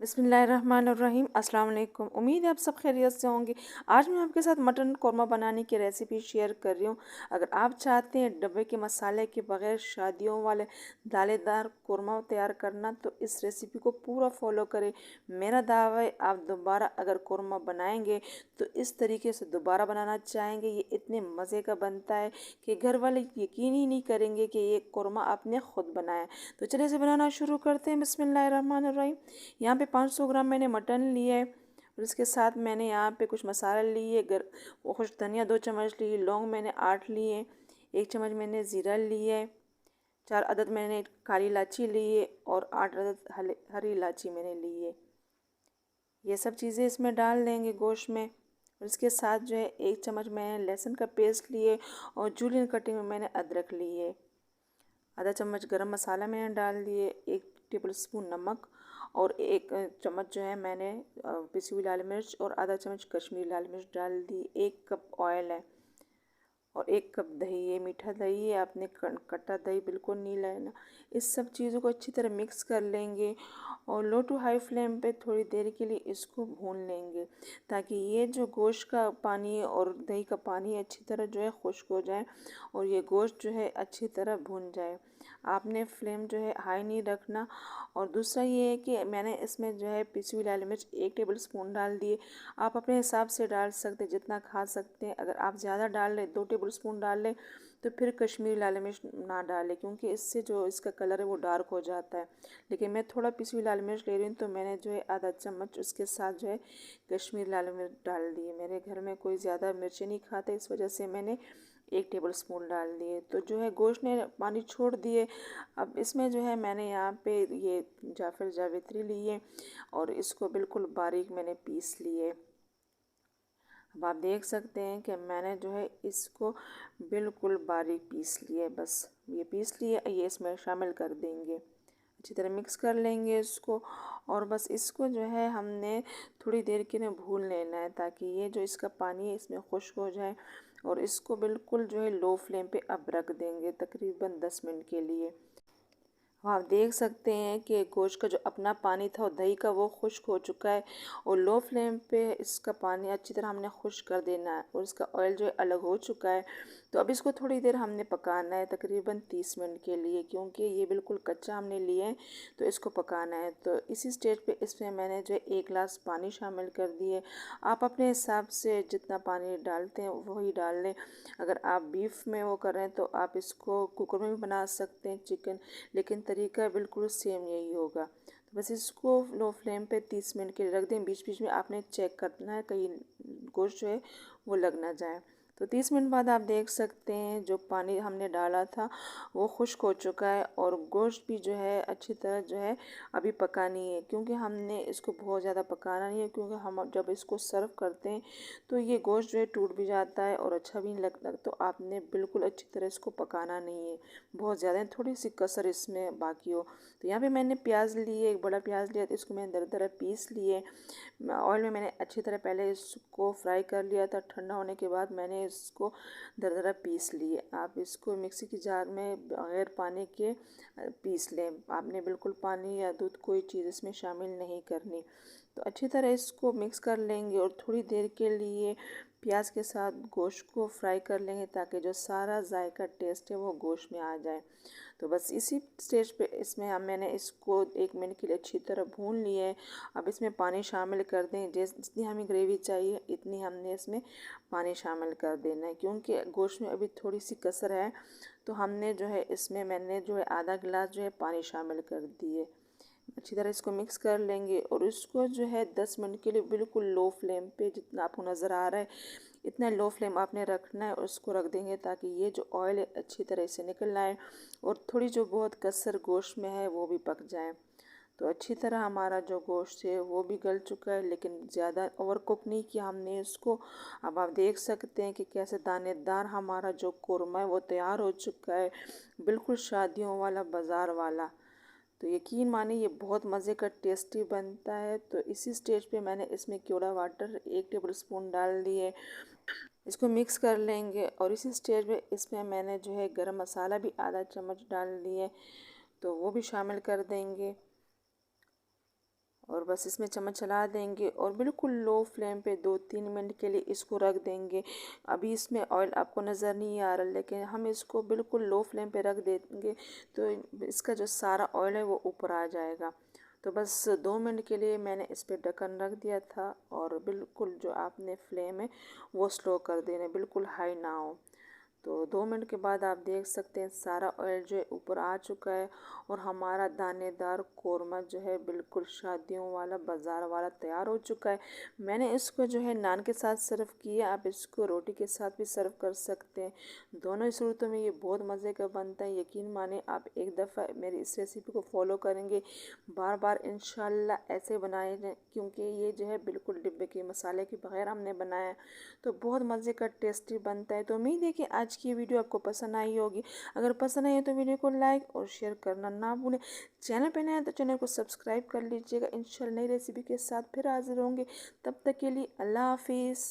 बिस्मिल्लाहिर्रहमानिर्रहीम। अस्सलाम वालेकुम। उम्मीद है आप सब खैरियत से होंगे। आज मैं आपके साथ मटन कौरमा बनाने की रेसिपी शेयर कर रही हूँ। अगर आप चाहते हैं डब्बे के मसाले के बगैर शादियों वाले दालेदार कौरमा तैयार करना तो इस रेसिपी को पूरा फॉलो करें। मेरा दावा है आप दोबारा अगर कौरमा बनाएंगे तो इस तरीके से दोबारा बनाना चाहेंगे। ये इतने मज़े का बनता है कि घर वाले यकीन ही नहीं करेंगे कि ये कौरमा आपने ख़ुद बनाया। तो चलिए इसे बनाना शुरू करते हैं। बिस्मिल्लाहिर्रहमानिर्रहीम। यहाँ पे 500 ग्राम मैंने मटन लिया है और इसके साथ मैंने यहाँ पे कुछ मसाले लिए। खुश धनिया 2 चम्मच लिए, लौंग मैंने 8 लिए, 1 चम्मच मैंने ज़ीरा लिए, 4 अदद मैंने काली इलायची लिए और 8 अदद हरी इलायची मैंने लिए। ये सब चीज़ें इसमें डाल देंगे गोश्त में। और इसके साथ जो है 1 चम्मच मैंने लहसुन का पेस्ट लिए और जूलियन कटिंग में मैंने अदरक लिए। आधा चम्मच गरम मसाला मैंने डाल दिए, 1 टेबल स्पून नमक और 1 चम्मच जो है मैंने पिसी हुई लाल मिर्च और आधा चम्मच कश्मीरी लाल मिर्च डाल दी। 1 कप ऑयल है और 1 कप दही। ये मीठा दही है, आपने कट्टा दही बिल्कुल नहीं लेना। इस सब चीज़ों को अच्छी तरह मिक्स कर लेंगे और लो टू हाई फ्लेम पे थोड़ी देर के लिए इसको भून लेंगे ताकि ये जो गोश्त का पानी और दही का पानी अच्छी तरह जो है खुश्क हो जाए और ये गोश्त जो है अच्छी तरह भून जाए। आपने फ्लेम जो है हाई नहीं रखना। और दूसरा ये है कि मैंने इसमें जो है पिसी हुई लाल मिर्च 1 टेबल स्पून डाल दिए। आप अपने हिसाब से डाल सकते हैं, जितना खा सकते हैं। अगर आप ज़्यादा डाल लें 2 टेबल स्पून डाल लें तो फिर कश्मीरी लाल मिर्च ना डालें, क्योंकि इससे जो इसका कलर है वो डार्क हो जाता है। लेकिन मैं थोड़ा पिसी हुई लाल मिर्च ले रही हूँ तो मैंने जो है आधा चम्मच उसके साथ जो है कश्मीरी लाल मिर्च डाल दी है। मेरे घर में कोई ज़्यादा मिर्ची नहीं खाते, इस वजह से मैंने 1 टेबल स्पून डाल दिए। तो जो है गोश्त ने पानी छोड़ दिए। अब इसमें जो है मैंने यहाँ पे ये जाफ़र जावित्री लिए और इसको बिल्कुल बारीक मैंने पीस लिए। अब आप देख सकते हैं कि मैंने जो है इसको बिल्कुल बारीक पीस लिया। बस ये पीस लिए, ये इसमें शामिल कर देंगे। अच्छी तरह मिक्स कर लेंगे इसको और बस इसको जो है हमने थोड़ी देर के लिए भून लेना है ताकि ये जो इसका पानी है इसमें खुश्क हो जाए। और इसको बिल्कुल जो है लो फ्लेम पे अब रख देंगे तकरीबन 10 मिनट के लिए। आप देख सकते हैं कि गोश्त का जो अपना पानी था और दही का वो खुश्क हो चुका है और लो फ्लेम पे इसका पानी अच्छी तरह हमने खुश्क कर देना है और इसका ऑयल जो है अलग हो चुका है। तो अब इसको थोड़ी देर हमने पकाना है तकरीबन 30 मिनट के लिए, क्योंकि ये बिल्कुल कच्चा हमने लिया है तो इसको पकाना है। तो इसी स्टेज पे इसमें मैंने जो है 1 गिलास पानी शामिल कर दिए। आप अपने हिसाब से जितना पानी डालते हैं वही डाल लें। अगर आप बीफ में वो कर रहे हैं तो आप इसको कुकर में भी बना सकते हैं चिकन, लेकिन तरीका बिल्कुल सेम यही होगा। तो बस इसको लो फ्लेम पे 30 मिनट के लिए रख दें। बीच बीच में आपने चेक करना है कहीं गोश्त जो है वो लग ना जाए। तो 30 मिनट बाद आप देख सकते हैं जो पानी हमने डाला था वो खुश्क हो चुका है और गोश्त भी जो है अच्छी तरह जो है अभी पकानी है, क्योंकि हमने इसको बहुत ज़्यादा पकाना नहीं है, क्योंकि हम जब इसको सर्व करते हैं तो ये गोश्त जो है टूट भी जाता है और अच्छा भी नहीं लगता। तो आपने बिल्कुल अच्छी तरह इसको पकाना नहीं है, बहुत ज़्यादा थोड़ी सी कसर इसमें बाकी हो। तो यहाँ पे मैंने प्याज लिए, 1 बड़ा प्याज लिया, तो इसको मैंने दरदरा पीस लिए। ऑयल में मैंने अच्छी तरह पहले इसको फ्राई कर लिया था। ठंडा होने के बाद मैंने इसको दरदरा पीस लिए। आप इसको मिक्सी की जार में बगैर पानी के पीस लें। आपने बिल्कुल पानी या दूध कोई चीज़ इसमें शामिल नहीं करनी। तो अच्छी तरह इसको मिक्स कर लेंगे और थोड़ी देर के लिए प्याज के साथ गोश्त को फ्राई कर लेंगे ताकि जो सारा जायका टेस्ट है वो गोश्त में आ जाए। तो बस इसी स्टेज पे इसमें मैंने इसको 1 मिनट के लिए अच्छी तरह भून लिया है। अब इसमें पानी शामिल कर दें। जितनी हमें ग्रेवी चाहिए इतनी हमने इसमें पानी शामिल कर देना है, क्योंकि गोश्त में अभी थोड़ी सी कसर है। तो हमने जो है इसमें मैंने जो है आधा गिलास जो है पानी शामिल कर दिए। अच्छी तरह इसको मिक्स कर लेंगे और इसको जो है 10 मिनट के लिए बिल्कुल लो फ्लेम पे, जितना आपको नज़र आ रहा है इतना लो फ्लेम आपने रखना है और उसको रख देंगे ताकि ये जो ऑयल है अच्छी तरह से निकल आए और थोड़ी जो बहुत कसर गोश्त में है वो भी पक जाए। तो अच्छी तरह हमारा जो गोश्त है वो भी गल चुका है, लेकिन ज़्यादा ओवर कुक नहीं किया हमने इसको। अब आप देख सकते हैं कि कैसे दानेदार हमारा जो कौरमा है वो तैयार हो चुका है, बिल्कुल शादियों वाला, बाज़ार वाला। तो यकीन माने ये बहुत मज़े का टेस्टी बनता है। तो इसी स्टेज पे मैंने इसमें केवड़ा वाटर 1 टेबल स्पून डाल दिए। इसको मिक्स कर लेंगे और इसी स्टेज पे इसमें मैंने जो है गरम मसाला भी आधा चम्मच डाल दिए, तो वो भी शामिल कर देंगे। और बस इसमें चम्मच चला देंगे और बिल्कुल लो फ्लेम पे 2-3 मिनट के लिए इसको रख देंगे। अभी इसमें ऑयल आपको नज़र नहीं आ रहा, लेकिन हम इसको बिल्कुल लो फ्लेम पे रख देंगे तो इसका जो सारा ऑयल है वो ऊपर आ जाएगा। तो बस 2 मिनट के लिए मैंने इस पर ढक्कन रख दिया था और बिल्कुल जो आपने फ्लेम है वो स्लो कर देना, बिल्कुल हाई ना हो। तो 2 मिनट के बाद आप देख सकते हैं सारा ऑयल जो है ऊपर आ चुका है और हमारा दानेदार कौरमा जो है बिल्कुल शादियों वाला बाज़ार वाला तैयार हो चुका है। मैंने इसको जो है नान के साथ सर्व किया, आप इसको रोटी के साथ भी सर्व कर सकते हैं। दोनों ही सूरतों में ये बहुत मज़े का बनता है। यकीन माने आप एक दफ़ा मेरी इस रेसिपी को फॉलो करेंगे, बार बार इंशाल्लाह ऐसे बनाए जाएं, क्योंकि ये जो है बिल्कुल डिब्बे के मसाले के बगैर हमने बनाया है तो बहुत मज़े का टेस्टी बनता है। तो उम्मीद है कि आज की वीडियो आपको पसंद आई होगी। अगर पसंद आई है तो वीडियो को लाइक और शेयर करना ना भूलें। चैनल पे नया है तो चैनल को सब्सक्राइब कर लीजिएगा। इंशाल्लाह नई रेसिपी के साथ फिर हाजिर होंगे। तब तक के लिए अल्लाह हाफिज़।